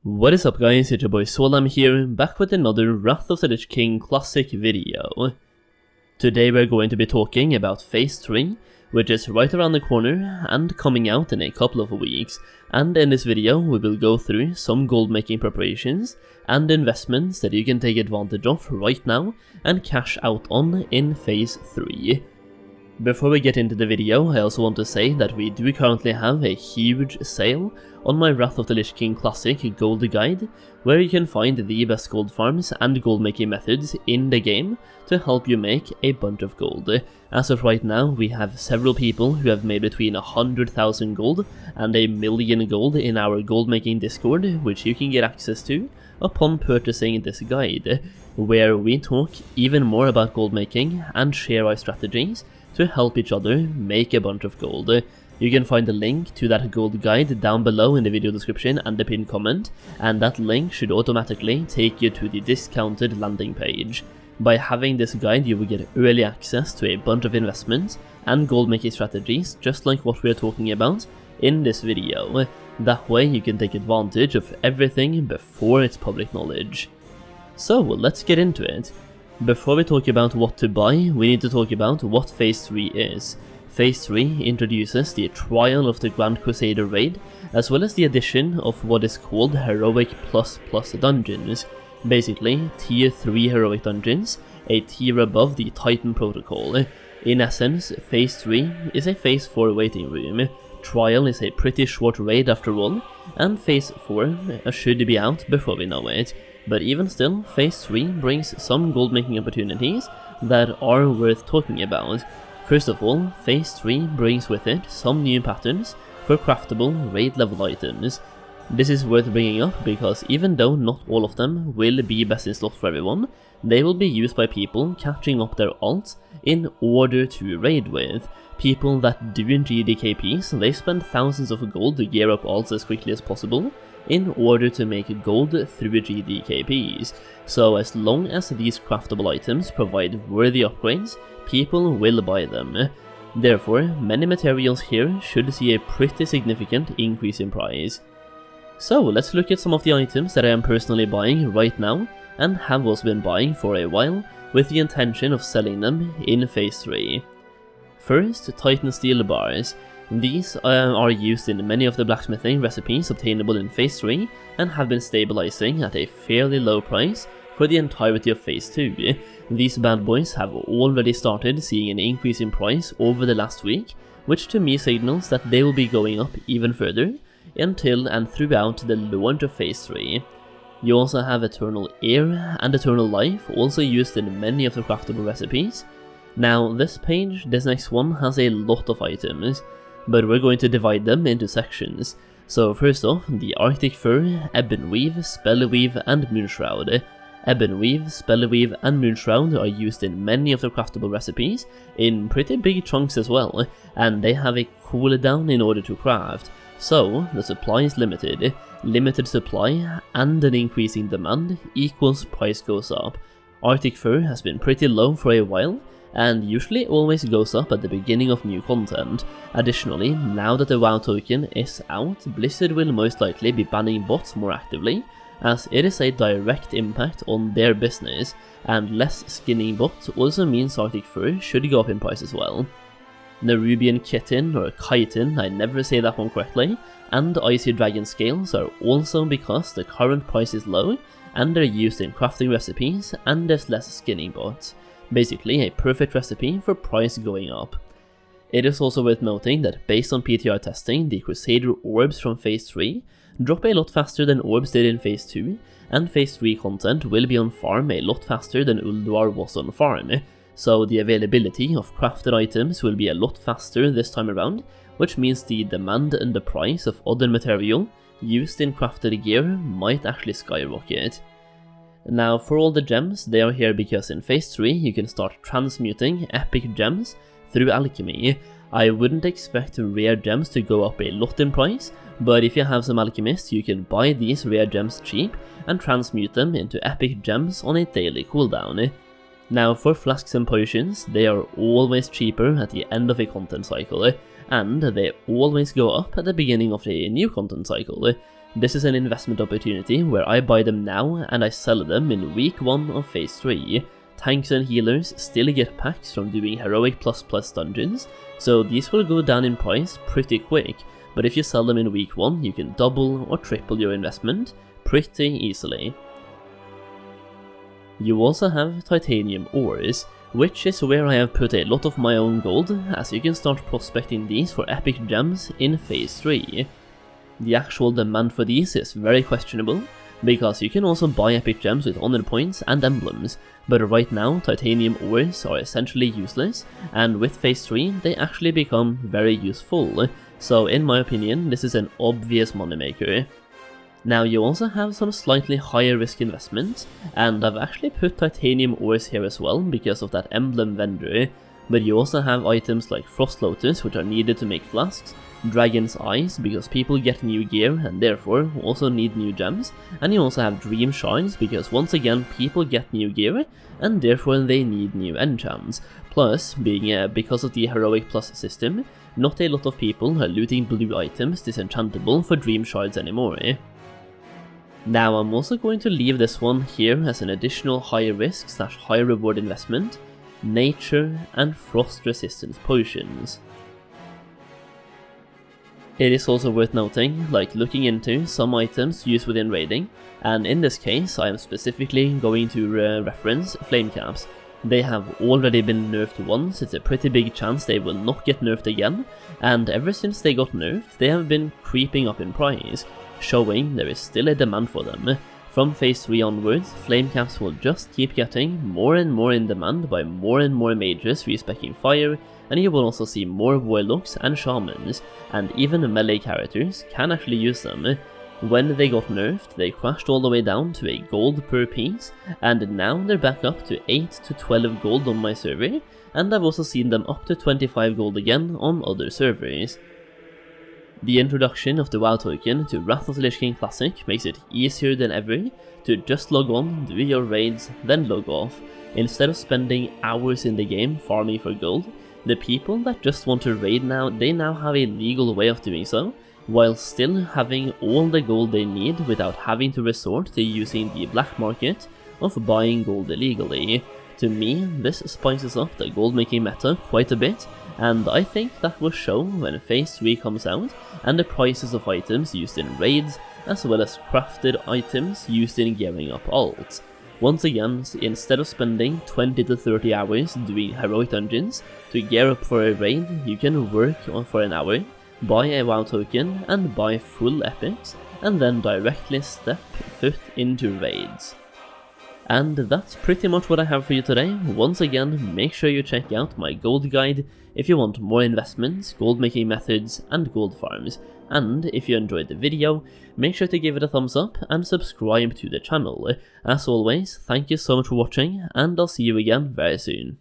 What is up guys, it's your boy Solheim here, back with another Wrath of the Lich King Classic video. Today we're going to be talking about Phase 3, which is right around the corner and coming out in a couple of weeks, and in this video we will go through some gold making preparations and investments that you can take advantage of right now and cash out on in Phase 3. Before we get into the video, I also want to say that we do currently have a huge sale on my Wrath of the Lich King Classic Gold Guide, where you can find the best gold farms and gold making methods in the game to help you make a bunch of gold. As of right now, we have several people who have made between 100,000 gold and 1,000,000 gold in our gold making Discord, which you can get access to upon purchasing this guide, where we talk even more about gold making and share our strategies to help each other make a bunch of gold. You can find a link to that gold guide down below in the video description and the pinned comment, and that link should automatically take you to the discounted landing page. By having this guide, you will get early access to a bunch of investments and gold making strategies, just like what we are talking about in this video. That way you can take advantage of everything before it's public knowledge. So let's get into it. Before we talk about what to buy, we need to talk about what Phase 3 is. Phase 3 introduces the trial of the Grand Crusader raid, as well as the addition of what is called Heroic Plus dungeons. Basically, Tier 3 Heroic dungeons, a tier above the Titan Protocol. In essence, Phase 3 is a Phase 4 waiting room. Trial is a pretty short raid after all, and Phase 4 should be out before we know it. But even still, Phase 3 brings some gold making opportunities that are worth talking about. First of all, Phase 3 brings with it some new patterns for craftable raid level items. This is worth bringing up because even though not all of them will be best in slot for everyone, they will be used by people catching up their alts in order to raid with. People that do GDKPs, they spend thousands of gold to gear up alts as quickly as possible in order to make gold through GDKPs. So as long as these craftable items provide worthy upgrades, people will buy them. Therefore, many materials here should see a pretty significant increase in price. So let's look at some of the items that I am personally buying right now and have also been buying for a while with the intention of selling them in Phase 3. First, Titan Steel Bars. These are used in many of the blacksmithing recipes obtainable in Phase 3 and have been stabilizing at a fairly low price for the entirety of Phase 2. These bad boys have already started seeing an increase in price over the last week, which to me signals that they will be going up even further until and throughout the launch of Phase 3. You also have Eternal Air and Eternal Life, also used in many of the craftable recipes. Now this next one has a lot of items, but we're going to divide them into sections. So first off, the Arctic Fur, Ebon Weave, Spellweave and Moonshroud. Ebon Weave, Spellweave and Moonshroud are used in many of the craftable recipes, in pretty big chunks as well, and they have a cooldown in order to craft. So the supply is limited. Limited supply and an increasing demand equals price goes up. Arctic Fur has been pretty low for a while, and usually always goes up at the beginning of new content. Additionally, now that the WoW token is out, Blizzard will most likely be banning bots more actively, as it is a direct impact on their business, and less skinning bots also means Arctic Fur should go up in price as well. Nerubian Chitin, or Chitin, I never say that one correctly, and Icy Dragon Scales are also because the current price is low, and they're used in crafting recipes, and there's less skinning bots. Basically a perfect recipe for price going up. It is also worth noting that based on PTR testing, the Crusader orbs from Phase 3 drop a lot faster than orbs did in Phase 2, and Phase 3 content will be on farm a lot faster than Ulduar was on farm, so the availability of crafted items will be a lot faster this time around, which means the demand and the price of other material used in crafted gear might actually skyrocket. Now for all the gems, they are here because in Phase 3 you can start transmuting epic gems through alchemy. I wouldn't expect rare gems to go up a lot in price, but if you have some alchemists you can buy these rare gems cheap and transmute them into epic gems on a daily cooldown. Now for flasks and potions, they are always cheaper at the end of a content cycle, and they always go up at the beginning of a new content cycle. This is an investment opportunity where I buy them now and I sell them in week 1 of phase 3. Tanks and healers still get packs from doing heroic plus dungeons, so these will go down in price pretty quick, but if you sell them in week 1 you can double or triple your investment pretty easily. You also have titanium ores, which is where I have put a lot of my own gold, as you can start prospecting these for epic gems in phase 3. The actual demand for these is very questionable, because you can also buy epic gems with honor points and emblems, but right now titanium ores are essentially useless, and with phase 3 they actually become very useful, so in my opinion this is an obvious moneymaker. Now you also have some slightly higher risk investments, and I've actually put titanium ores here as well because of that emblem vendor, but you also have items like Frost Lotus, which are needed to make flasks, Dragon's Eyes because people get new gear and therefore also need new gems, and you also have Dream Shards because once again people get new gear and therefore they need new enchants. Plus, because of the heroic plus system, not a lot of people are looting blue items disenchantable for Dream Shards anymore. Now I'm also going to leave this one here as an additional high risk / high reward investment, Nature and Frost Resistance Potions. It is also worth noting, like looking into some items used within raiding, and in this case I am specifically going to reference flame caps. They have already been nerfed once, it's a pretty big chance they will not get nerfed again, and ever since they got nerfed they have been creeping up in price, showing there is still a demand for them. From phase 3 onwards, flame caps will just keep getting more and more in demand by more and more mages respeccing fire, and you will also see more warlocks and shamans, and even melee characters can actually use them. When they got nerfed, they crashed all the way down to a gold per piece, and now they're back up to 8 to 12 gold on my server, and I've also seen them up to 25 gold again on other servers. The introduction of the WoW token to Wrath of the Lich King Classic makes it easier than ever to just log on, do your raids, then log off. Instead of spending hours in the game farming for gold, the people that just want to raid now, they now have a legal way of doing so, while still having all the gold they need without having to resort to using the black market of buying gold illegally. To me, this spices up the gold making meta quite a bit, and I think that will show when phase 3 comes out and the prices of items used in raids as well as crafted items used in gearing up alts. Once again, instead of spending 20 to 30 hours doing heroic dungeons to gear up for a raid, you can work for an hour, buy a WoW token and buy full epics, and then directly step foot into raids. And that's pretty much what I have for you today. Once again, make sure you check out my gold guide if you want more investments, gold making methods and gold farms. And if you enjoyed the video, make sure to give it a thumbs up and subscribe to the channel. As always, thank you so much for watching, and I'll see you again very soon.